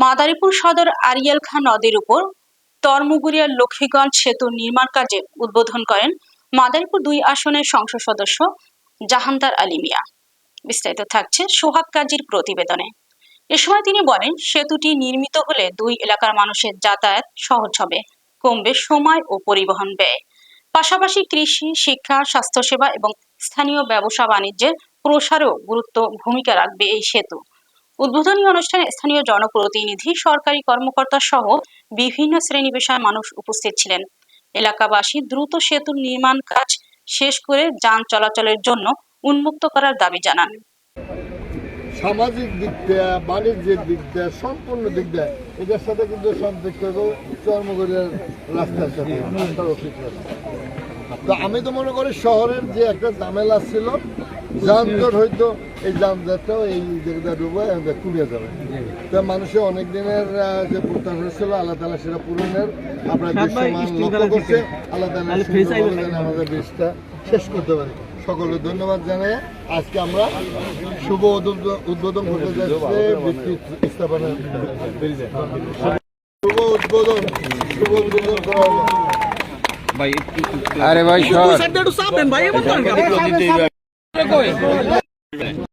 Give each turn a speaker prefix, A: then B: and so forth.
A: মাদারীপুর সদর আরিয়াল খাঁ নদীর উপর তরমুগুরিয়া লক্ষ্মীগঞ্জ সেতু নির্মাণ কাজে উদ্বোধন করেন মাদারীপুর ২ আসনের সংসদ সদস্য জাহানদার আলী মিয়া। বিস্তারিত থাকছে সোহাগ কাজীর প্রতিবেদনে। এ সময় তিনি বলেন, সেতুটি নির্মিত হলে ২ এলাকার মানুষের যাতায়াত সহজ হবে, কমবে সময় ও পরিবহন ব্যয়। পাশাপাশি কৃষি, শিক্ষা, স্বাস্থ্যসেবা এবং স্থানীয় ব্যবসা বাণিজ্যের প্রসারেও ভূমিকা রাখবে এই সেতু। উদ্বোধনী অনুষ্ঠানে স্থানীয় জনপ্রতিনিধি, সরকারি কর্মকর্তা সহ বিভিন্ন শ্রেণী পেশার মানুষ উপস্থিত ছিলেন। এলাকাবাসী দ্রুত সেতুর নির্মাণ কাজ শেষ করে যান চলাচলের জন্য উন্মুক্ত করার দাবি জানান।
B: সামাজিক দিক দিয়ে, বাণিজ্যের দিক দিয়ে, সম্পূর্ণ দিক দিয়ে এটার সাথে কিন্তু সম্পৃক্ত চর্মগড়ের রাস্তার সাথে। তো আমি তো মনে করি শহরের যে একটা ঝামেলা ছিল, যানজট হয়তো এই যানজটটাও এই জায়গাটা ডুবে কমিয়ে যাবে। তো মানুষের অনেক দিনের যে প্রত্যাশা ছিল, আল্লাহ তাআলা সেটা পূরণের আপনার লক্ষ্য করছে। আল্লাহ তাআলা আমাদের দেশটা শেষ করতে পারি। সকলে ধন্যবাদ জানাই। আজকে আমরা শুভ উদ্বোধন করতে যাচ্ছি ভিত্তি স্থাপনের শুভ উদ্বোধন করা হলো।
C: আরে ভাই